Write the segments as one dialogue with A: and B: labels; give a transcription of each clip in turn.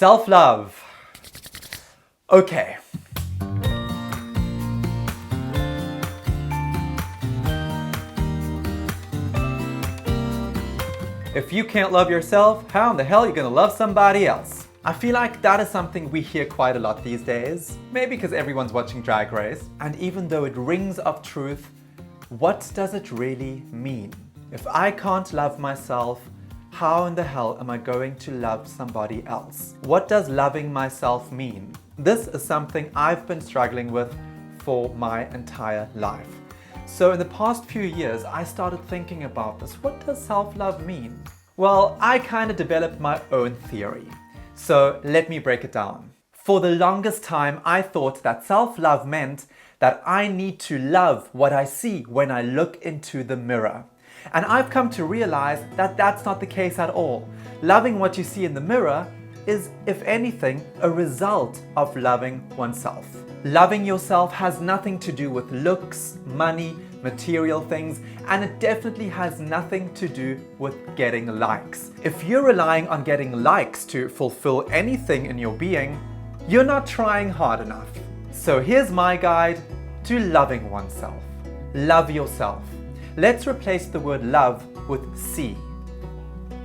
A: Self-love. Okay. If you can't love yourself, how in the hell are you gonna love somebody else? I feel like that is something we hear quite a lot these days. Maybe because everyone's watching Drag Race. And even though it rings of truth, what does it really mean? If I can't love myself, how in the hell am I going to love somebody else? What does loving myself mean? This is something I've been struggling with for my entire life. So in the past few years, I started thinking about this. What does self-love mean? Well, I kind of developed my own theory. So let me break it down. For the longest time, I thought that self-love meant that I need to love what I see when I look into the mirror. And I've come to realize that that's not the case at all. Loving what you see in the mirror is, if anything, a result of loving oneself. Loving yourself has nothing to do with looks, money, material things, and it definitely has nothing to do with getting likes. If you're relying on getting likes to fulfill anything in your being, you're not trying hard enough. So here's my guide to loving oneself. Love yourself. Let's replace the word love with see.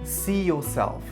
A: See yourself.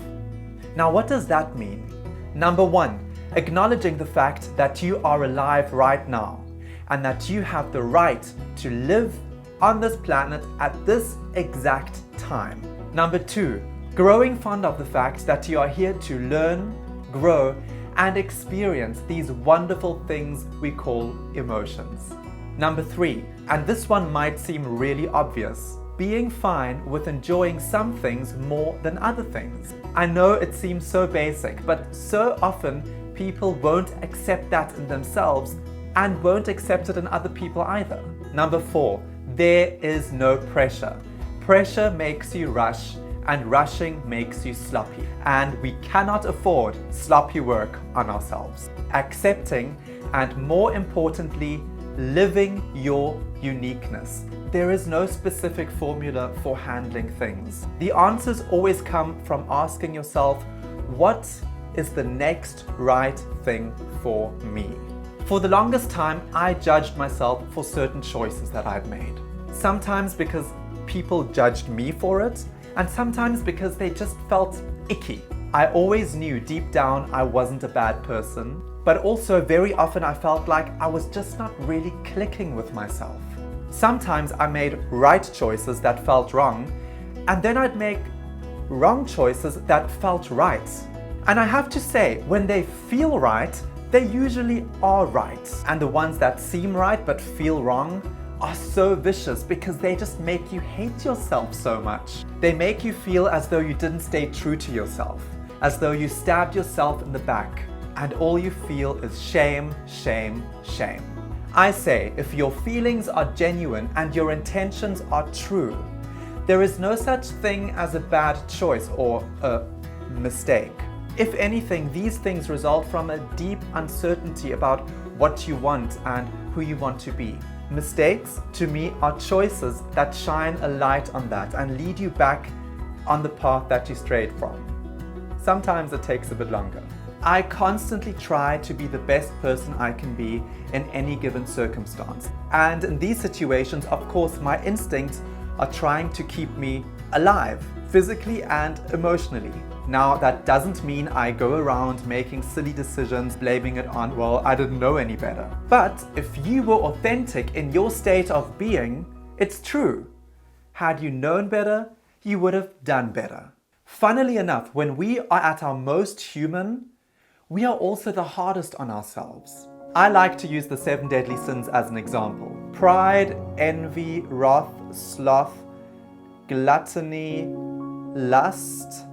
A: Now, what does that mean? Number one, acknowledging the fact that you are alive right now and that you have the right to live on this planet at this exact time. Number two, growing fond of the fact that you are here to learn, grow, and experience these wonderful things we call emotions. Number three, and this one might seem really obvious, being fine with enjoying some things more than other things. I know it seems so basic, but so often people won't accept that in themselves and won't accept it in other people either. Number four, there is no pressure. Pressure makes you rush, and rushing makes you sloppy. And we cannot afford sloppy work on ourselves. Accepting, and more importantly, living your uniqueness. There is no specific formula for handling things. The answers always come from asking yourself, what is the next right thing for me? For the longest time, I judged myself for certain choices that I'd made. Sometimes because people judged me for it, and sometimes because they just felt icky. I always knew deep down I wasn't a bad person, but also very often I felt like I was just not really clicking with myself. Sometimes I made right choices that felt wrong, and then I'd make wrong choices that felt right. And I have to say, when they feel right, they usually are right. And the ones that seem right but feel wrong are so vicious because they just make you hate yourself so much. They make you feel as though you didn't stay true to yourself, as though you stabbed yourself in the back, and all you feel is shame, shame, shame. I say, if your feelings are genuine and your intentions are true, there is no such thing as a bad choice or a mistake. If anything, these things result from a deep uncertainty about what you want and who you want to be. Mistakes, to me, are choices that shine a light on that and lead you back on the path that you strayed from. Sometimes it takes a bit longer. I constantly try to be the best person I can be in any given circumstance. And in these situations, of course, my instincts are trying to keep me alive, physically and emotionally. Now, that doesn't mean I go around making silly decisions, blaming it on, well, I didn't know any better. But if you were authentic in your state of being, it's true. Had you known better, you would have done better. Funnily enough, when we are at our most human, we are also the hardest on ourselves. I like to use the 7 deadly sins as an example. Pride, envy, wrath, sloth, gluttony, lust,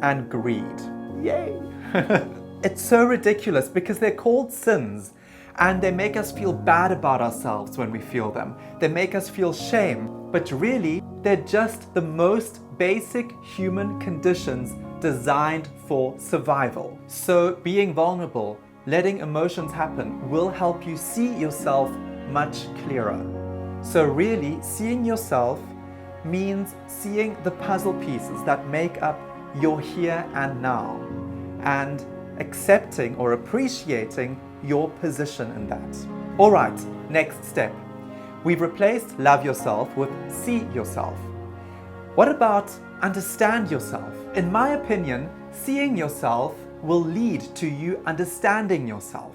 A: and greed. Yay! It's so ridiculous because they're called sins and they make us feel bad about ourselves when we feel them. They make us feel shame, but really they're just the most basic human conditions designed for survival. So being vulnerable, letting emotions happen will help you see yourself much clearer. So really, seeing yourself means seeing the puzzle pieces that make up your here and now, and accepting or appreciating your position in that. All right, next step. We've replaced love yourself with see yourself. What about understand yourself? In my opinion, seeing yourself will lead to you understanding yourself.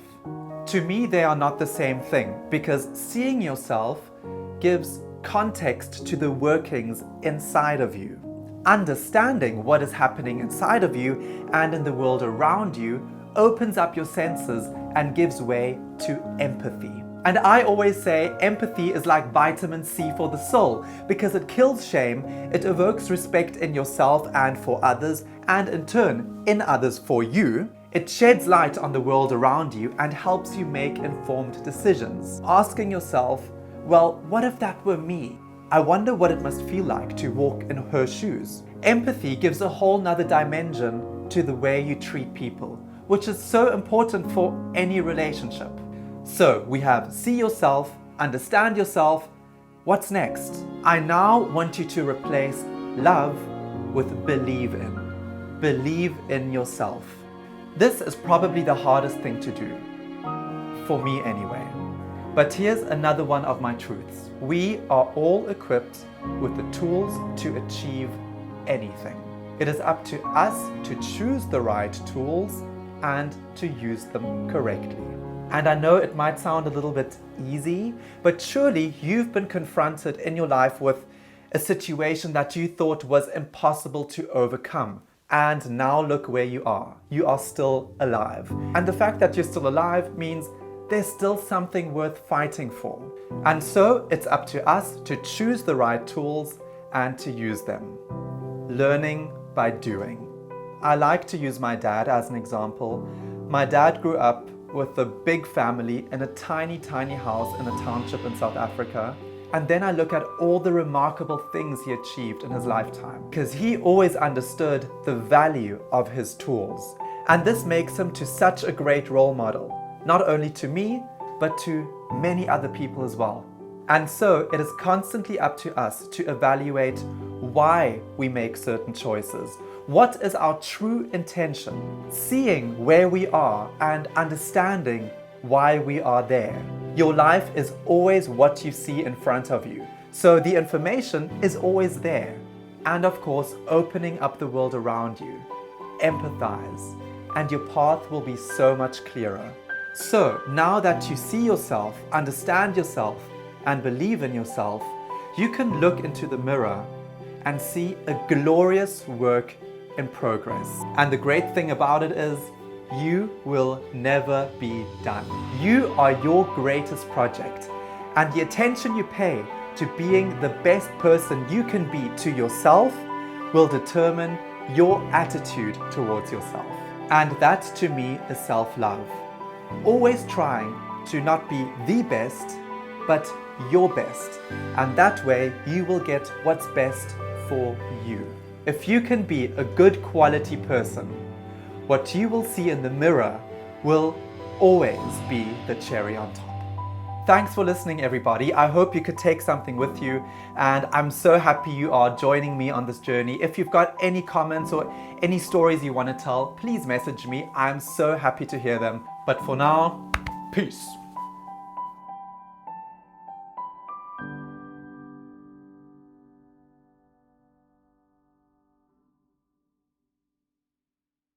A: To me, they are not the same thing, because seeing yourself gives context to the workings inside of you. Understanding what is happening inside of you and in the world around you opens up your senses and gives way to empathy. And I always say empathy is like vitamin C for the soul, because it kills shame, it evokes respect in yourself and for others, and in turn, in others for you. It sheds light on the world around you and helps you make informed decisions. Asking yourself, well, what if that were me? I wonder what it must feel like to walk in her shoes. Empathy gives a whole nother dimension to the way you treat people, which is so important for any relationship. So we have see yourself, understand yourself. What's next? I now want you to replace love with believe in. Believe in yourself. This is probably the hardest thing to do, for me anyway. But here's another one of my truths. We are all equipped with the tools to achieve anything. It is up to us to choose the right tools and to use them correctly. And I know it might sound a little bit easy, but surely you've been confronted in your life with a situation that you thought was impossible to overcome. And now look where you are. You are still alive. And the fact that you're still alive means there's still something worth fighting for. And so it's up to us to choose the right tools and to use them. Learning by doing. I like to use my dad as an example. My dad grew up with a big family in a tiny house in a township in South Africa. And then I look at all the remarkable things he achieved in his lifetime, because he always understood the value of his tools. And this makes him to such a great role model, not only to me, but to many other people as well. And so it is constantly up to us to evaluate why we make certain choices. What is our true intention? Seeing where we are and understanding why we are there. Your life is always what you see in front of you. So the information is always there. And of course, opening up the world around you. Empathize, and your path will be so much clearer. So now that you see yourself, understand yourself, and believe in yourself, you can look into the mirror and see a glorious work in progress. And the great thing about it is, you will never be done. You are your greatest project, and the attention you pay to being the best person you can be to yourself will determine your attitude towards yourself. And that to me is self-love. Always trying to not be the best, but your best. And that way you will get what's best for you. If you can be a good quality person, what you will see in the mirror will always be the cherry on top. Thanks for listening, everybody. I hope you could take something with you, and I'm so happy you are joining me on this journey. If you've got any comments or any stories you want to tell, please message me. I'm so happy to hear them. But for now, peace.